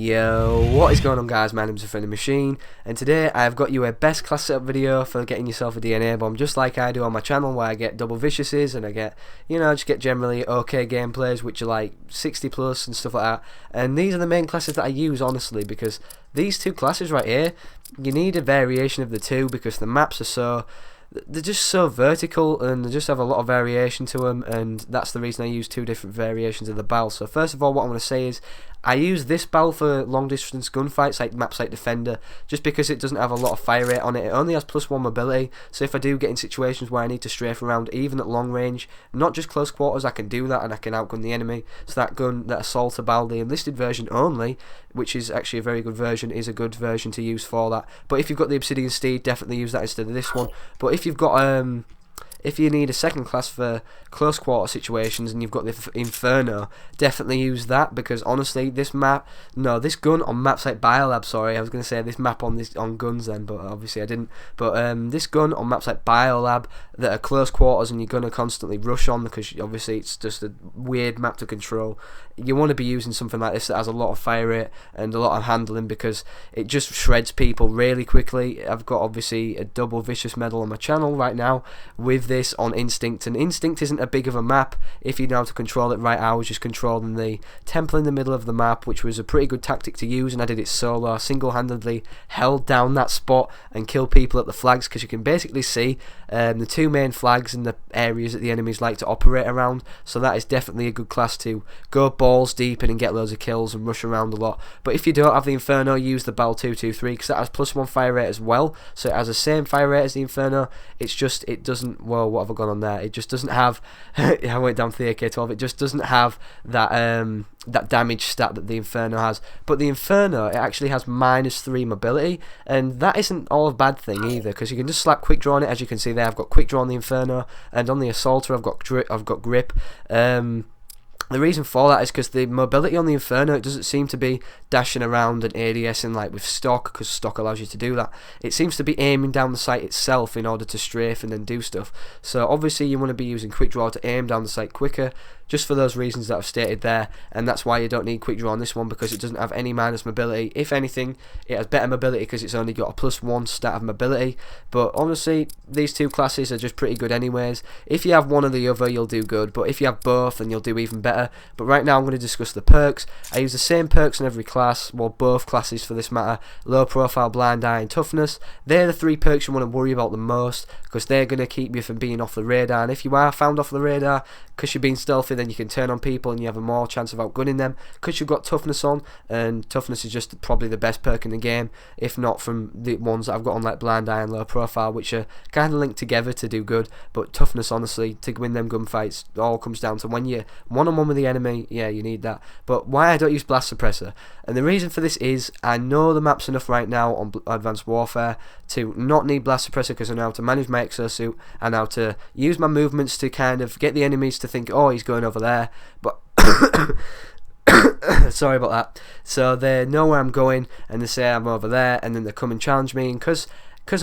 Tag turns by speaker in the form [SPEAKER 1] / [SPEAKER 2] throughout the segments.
[SPEAKER 1] Yo, what is going on, guys? My name's A Friendly Machine, and today I've got you a best class setup video for getting yourself a DNA bomb, just like I do on my channel, where I get double viciouses and I get, just get generally okay gameplays which are like 60 plus and stuff like that. And these are the main classes that I use, honestly, because these two classes right here, you need a variation of the two because the maps are they're just so vertical and they just have a lot of variation to them, and that's the reason I use two different variations of the barrel. So first of all, what I'm going to say is I use this barrel for long distance gunfights, like maps like Defender, just because it doesn't have a lot of fire rate on it. It only has +1 mobility, so if I do get in situations where I need to strafe around even at long range, not just close quarters, I can do that and I can outgun the enemy. So that assault barrel, the enlisted version only, which is actually a very good version, is a good version to use for that. But if you've got the Obsidian Steed, definitely use that instead of this one. But if you've got if you need a second class for close quarter situations and you've got the Inferno, definitely use that, because honestly this gun on maps like Biolab, sorry, I was going to say this map on guns then, but obviously I didn't. But this gun on maps like Biolab that are close quarters and you're going to constantly rush on, because obviously it's just a weird map to control, you want to be using something like this that has a lot of fire rate and a lot of handling, because it just shreds people really quickly. I've got obviously a double vicious medal on my channel right now with this on Instinct, and Instinct isn't a big of a map if you know how to control it right. I was just controlling the temple in the middle of the map, which was a pretty good tactic to use, and I did it solo. I single-handedly held down that spot and killed people at the flags, because you can basically see the two main flags in the areas that the enemies like to operate around. So that is definitely a good class to go balls deep in and get loads of kills and rush around a lot. But if you don't have the Inferno, use the Bal 223, because that has +1 fire rate as well, so it has the same fire rate as the Inferno. It's just, it doesn't, well, what have I gone on there? It just doesn't have I went down to the AK-12. It just doesn't have that that damage stat that the Inferno has. But the Inferno, it actually has -3 mobility, and that isn't all a bad thing either, because you can just slap quick draw on it. As you can see there, I've got quick draw on the Inferno, and on the Assaulter I've got grip. The reason for that is because the mobility on the Inferno, it doesn't seem to be dashing around and ADSing like with stock, because stock allows you to do that. It seems to be aiming down the sight itself in order to strafe and then do stuff. So obviously you want to be using quick draw to aim down the sight quicker, just for those reasons that I've stated there, and that's why you don't need quick draw on this one, because it doesn't have any minus mobility. If anything, it has better mobility because it's only got a +1 stat of mobility. But honestly, these two classes are just pretty good anyways. If you have one or the other, you'll do good, but if you have both, then you'll do even better. But right now I'm going to discuss the perks. I use the same perks in every class, well, both classes for this matter: low profile, blind eye and toughness. They're the three perks you want to worry about the most, because they're going to keep you from being off the radar. And if you are found off the radar because you're being stealthy, then you can turn on people and you have a more chance of outgunning them, because you've got toughness on, and toughness is just probably the best perk in the game, if not from the ones that I've got on like blind eye and low profile, which are kind of linked together to do good. But toughness, honestly, to win them gunfights, all comes down to when you're one-on-one with the enemy, yeah, you need that. But why I don't use blast suppressor, and the reason for this is I know the map's enough right now on Advanced Warfare to not need blast suppressor, because I know how to manage my exosuit and how to use my movements to kind of get the enemies to think, oh, he's going over there, but sorry about that. So they know where I'm going and they say I'm over there, and then they come and challenge me, and because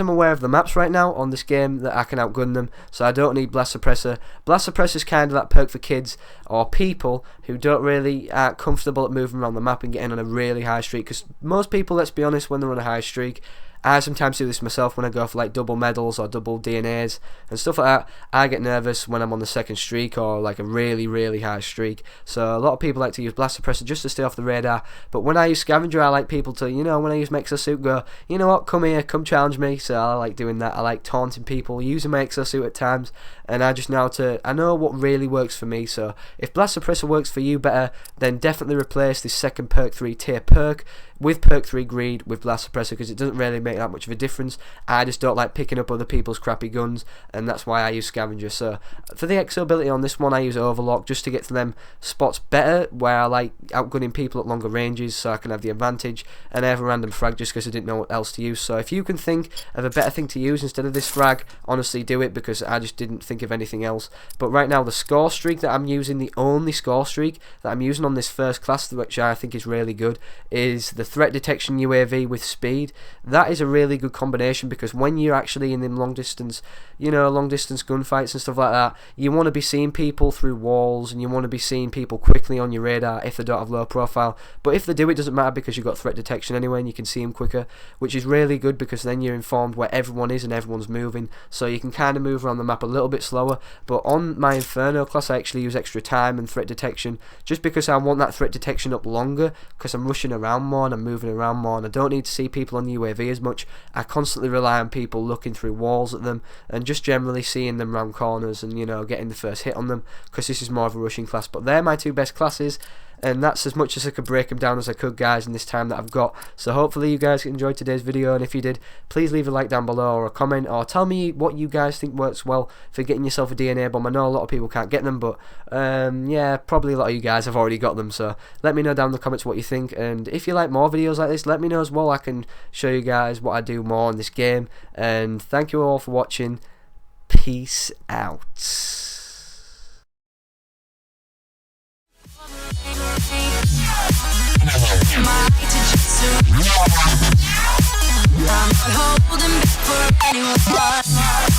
[SPEAKER 1] I'm aware of the maps right now on this game, that I can outgun them, so I don't need blast suppressor. Blast suppressor is kind of that perk for kids or people who don't really aren't comfortable at moving around the map and getting on a really high streak, because most people, let's be honest, when they're on a high streak, I sometimes do this myself when I go for like double medals or double DNAs and stuff like that. I get nervous when I'm on the second streak or like a really, really high streak. So a lot of people like to use blast suppressor just to stay off the radar. But when I use scavenger, I like people to, when I use my exosuit, go, you know what, come here, come challenge me. So I like doing that. I like taunting people, using my exosuit at times, and I just I know what really works for me. So if blast suppressor works for you better, then definitely replace this second perk 3 tier perk with perk 3 greed with blast suppressor, because it doesn't really make that much of a difference. I just don't like picking up other people's crappy guns, and that's why I use scavenger. So for the exo ability on this one, I use overlock just to get to them spots better where I like outgunning people at longer ranges, so I can have the advantage. And I have a random frag just because I didn't know what else to use. So if you can think of a better thing to use instead of this frag, honestly do it, because I just didn't think of anything else. But right now the score streak that I'm using, the only score streak that I'm using on this first class, which I think is really good, is the threat detection UAV with speed. That is a really good combination, because when you're actually in them long distance gunfights and stuff like that, you want to be seeing people through walls, and you want to be seeing people quickly on your radar if they don't have low profile. But if they do, it doesn't matter, because you've got threat detection anyway, and you can see them quicker, which is really good, because then you're informed where everyone is and everyone's moving, so you can kind of move around the map a little bit slower. But on my Inferno class, I actually use extra time and threat detection, just because I want that threat detection up longer, because I'm rushing around more and I'm moving around more, and I don't need to see people on the UAV as much. I constantly rely on people looking through walls at them, and just generally seeing them round corners, and, you know, getting the first hit on them, because this is more of a rushing class. But they're my two best classes, and that's as much as I could break them down as I could, guys, in this time that I've got. So hopefully you guys enjoyed today's video, and if you did, please leave a like down below, or a comment, or tell me what you guys think works well for getting yourself a DNA bomb. I know a lot of people can't get them, but yeah, probably a lot of you guys have already got them, so let me know down in the comments what you think. And if you like more videos like this, let me know as well. I can show you guys what I do more in this game. And thank you all for watching. Peace out. I'm holding back for anyone.